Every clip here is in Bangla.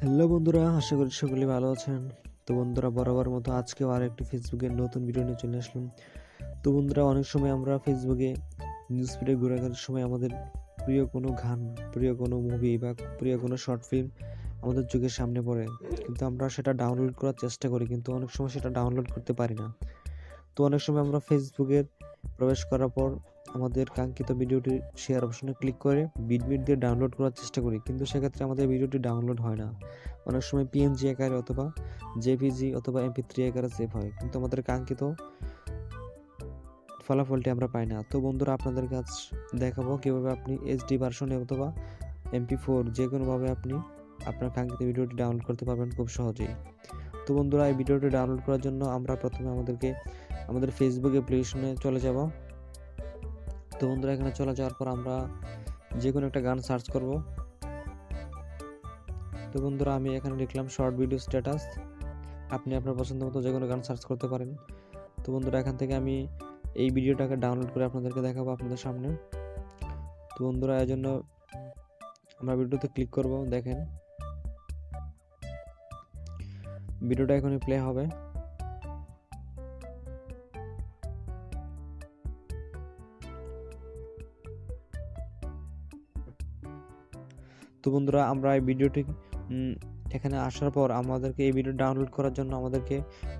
হ্যালো বন্ধুরা, আশা করি সকলে ভালো আছেন। তো বন্ধুরা, বরাবর মতো আজকেও আরেকটি ফেসবুকের নতুন ভিডিও নিয়ে চলে আসলাম। তো বন্ধুরা, অনেক সময় আমরা ফেসবুকে নিউজ ফিডে ঘোরাঘুরির সময় আমাদের প্রিয় কোনো গান, প্রিয় কোনো মুভি বা প্রিয় কোনো শর্ট ফিল্ম আমাদের চোখের সামনে পড়ে, কিন্তু আমরা সেটা ডাউনলোড করার চেষ্টা করি, কিন্তু অনেক সময় সেটা ডাউনলোড করতে পারি না। তো অনেক সময় আমরা ফেসবুকের প্রবেশ করার পর আমাদের কাঙ্ক্ষিত ভিডিওটি শেয়ার অপশনে ক্লিক করে বিটবিট দিয়ে ডাউনলোড করার চেষ্টা করি, কিন্তু সেক্ষেত্রে আমাদের ভিডিওটি ডাউনলোড হয় না। অনেক সময় পিএনজি আকারে অথবা জেপিজি অথবা এমপি3 আকারে সেভ হয়, কিন্তু আমাদের কাঙ্ক্ষিত ফলাফলটি আমরা পাই না। তো বন্ধুরা, আপনাদের কাছ দেখাবো কিভাবে আপনি এইচডি ভার্সনে অথবা এমপি4 যে কোনোভাবে আপনি আপনার কাঙ্ক্ষিত ভিডিওটি ডাউনলোড করতে পারবেন খুব সহজেই। তো বন্ধুরা, এই ভিডিওটি ডাউনলোড করার জন্য আমরা প্রথমে আমাদের ফেসবুক অ্যাপ্লিকেশনে চলে যাব। তো বন্ধুরা, এখানে চলে যাওয়ার পর আমরা যে কোনো একটা গান সার্চ করব। তো বন্ধুরা, আমি এখানে লিখলাম শর্ট ভিডিও স্ট্যাটাস। আপনি আপনার পছন্দ মতো যে কোনো গান সার্চ করতে পারেন। তো বন্ধুরা, এখান থেকে আমি এই ভিডিওটাকে ডাউনলোড করে আপনাদেরকে দেখাবো আপনাদের সামনে। তো বন্ধুরা, এর জন্য আমরা ভিডিওতে ক্লিক করব। দেখেন, ভিডিওটা এখনই প্লে হবে। তো বন্ধুরা, আমরা এই ভিডিওটি এখানে আসার পর আমাদেরকে এই ভিডিও ডাউনলোড করার জন্য আমাদেরকে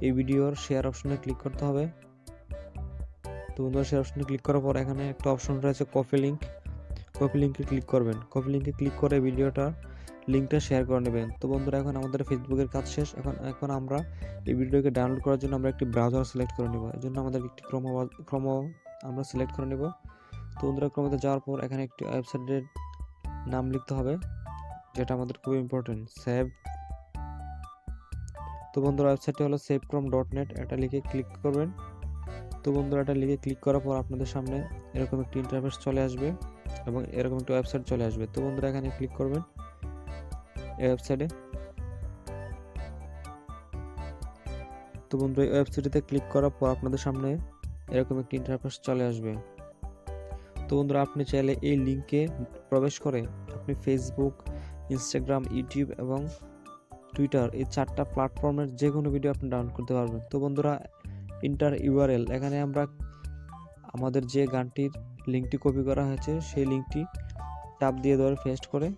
এই ভিডিওর শেয়ার অপশনে ক্লিক করতে হবে। তো বন্ধুরা, শেয়ার অপশনে ক্লিক করার পর এখানে একটা অপশন রয়েছে কপি লিঙ্কে ক্লিক করবেন। কপি লিঙ্কে ক্লিক করে ভিডিওটা লিঙ্কটা শেয়ার করে নেবেন। তো বন্ধুরা, এখন আমাদের ফেসবুকের কাজ শেষ। এখন আমরা এই ভিডিওকে ডাউনলোড করার জন্য আমরা একটি ব্রাউজার সিলেক্ট করে নেব। এর জন্য আমাদের একটি ক্রোম আমরা সিলেক্ট করে নেব। তো বন্ধুরা, ক্রোমে যাওয়ার পর এখানে একটি ওয়েবসাইটের নাম লিখতে হবে, যেটা আমাদের খুব ইম্পর্টেন্ট, সেভ। তো বন্ধুরা, ওয়েবসাইটটি হলো savechrome.net। এটা লিখে ক্লিক করবেন। তো বন্ধুরা, এটা লিখে ক্লিক করার পর আপনাদের সামনে এরকম একটি ইন্টারফেস চলে আসবে এবং এরকম একটি ওয়েবসাইট চলে আসবে। তো বন্ধুরা, এখানে ক্লিক করবেন এই ওয়েবসাইটে। তো বন্ধুরা, এই ওয়েবসাইটে ক্লিক করার পর আপনাদের সামনে এরকম একটি ইন্টারফেস চলে আসবে। তো বন্ধুরা, আপনি চাইলে এই লিঙ্কে প্রবেশ করে আপনি ফেসবুক, ইনস্টাগ্রাম, ইউটিউব এবং টুইটার এই 4টা প্ল্যাটফর্মের যে কোনো ভিডিও আপনি ডাউনলোড করতে পারবেন। তো বন্ধুরা, ইন্টার ইউআরএল, এখানে আমরা আমাদের যে গানটির লিঙ্কটি কপি করা হয়েছে সেই লিঙ্কটি চাপ দিয়ে দেওয়ার পেস্ট করে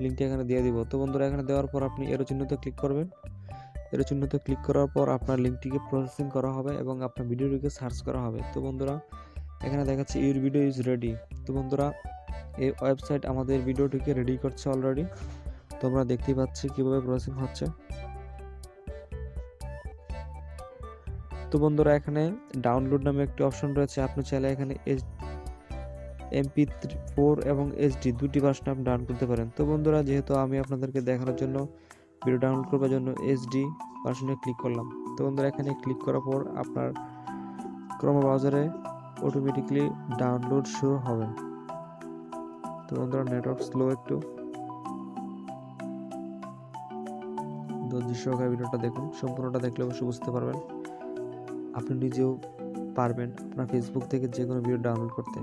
লিঙ্কটি এখানে দিয়ে দিব। তো বন্ধুরা, এখানে দেওয়ার পর আপনি এরো চিহ্নতে ক্লিক করবেন। এরো চিহ্নতে ক্লিক করার পর আপনার লিঙ্কটিকে প্রসেসিং করা হবে এবং আপনার ভিডিওটিকে সার্চ করা হবে। তো বন্ধুরা, এখানে দেখাচ্ছে ইউর ভিডিও ইজ রেডি। তো বন্ধুরা, এই ওয়েবসাইট আমাদের ভিডিওটিকে রেডি করছে অলরেডি। তোমরা দেখতেই পাচ্ছি কিভাবে প্রসেসিং হচ্ছে। তো বন্ধুরা, এখানে ডাউনলোড নামে একটি অপশন রয়েছে। আপনি চাইলে এখানে MP4 এবং HD দুটি ভার্সন আপনি ডাউনলোড করতে পারেন। তো বন্ধুরা, যেহেতু আমি আপনাদেরকে দেখানোর জন্য ভিডিও ডাউনলোড করার জন্য HD ভার্সনে ক্লিক করলাম। তো বন্ধুরা, এখানে ক্লিক করার পর আপনার ক্রোম ব্রাউজারে অটোমেটিক্যালি ডাউনলোড শুরু হবে। তো বন্ধুরা, নেটওয়ার্ক স্লো একটু, ধৈর্য সহকারে ভিডিওটা দেখুন। সম্পূর্ণটা দেখলে অবশ্যই বুঝতে পারবেন, আপনি নিজেও পারবেন আপনার ফেসবুক থেকে যে কোনো ভিডিও ডাউনলোড করতে।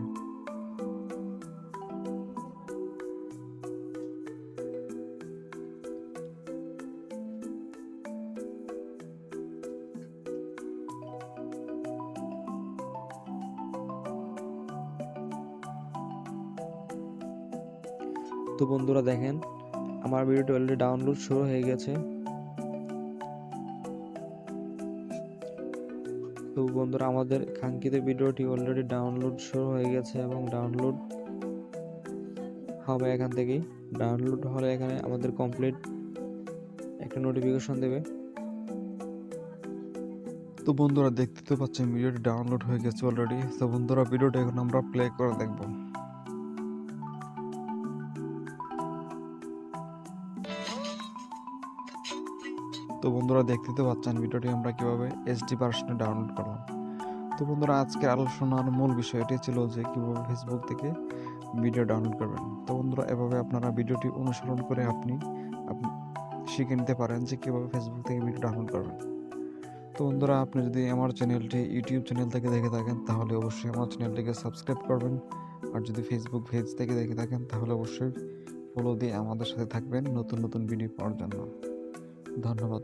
তো বন্ধুরা, দেখেন আমার ভিডিওটি অলরেডি ডাউনলোড শুরু হয়ে গেছে। তো বন্ধুরা, আমাদের কাঙ্ক্ষিত ভিডিওটি অলরেডি ডাউনলোড শুরু হয়ে গেছে এবং ডাউনলোড হবে এখান থেকেই। ডাউনলোড হলে এখানে আমাদের কমপ্লিট একটা নোটিফিকেশন দেবে। তো বন্ধুরা, দেখতে তো পাচ্ছেন ভিডিওটি ডাউনলোড হয়ে গেছে অলরেডি। তো বন্ধুরা, ভিডিওটা এখন আমরা প্লে করে দেখব। তো বন্ধুরা, দেখতে তো পাচ্ছেন ভিডিওটি আমরা কিভাবে HD ভার্সনে ডাউনলোড করলাম। তো বন্ধুরা, আজকে আলোচনার মূল বিষয় এটি ছিল যে কিভাবে ফেসবুক থেকে ভিডিও ডাউনলোড করবেন। তো বন্ধুরা, এভাবে আপনারা ভিডিওটি অনুসরণ করে আপনি শিখে নিতে পারেন যে কিভাবে ফেসবুক থেকে ভিডিও ডাউনলোড করবেন। তো বন্ধুরা, আপনি যদি আমার চ্যানেলটি ইউটিউব চ্যানেল থেকে দেখে থাকেন তাহলে অবশ্যই আমার চ্যানেলটিকে সাবস্ক্রাইব করবেন। আর যদি ফেসবুক পেজ থেকে দেখে থাকেন তাহলে অবশ্যই ফলো দিয়ে আমাদের সাথে থাকবেন নতুন নতুন ভিডিও পাওয়ার জন্য। ধন্যবাদ।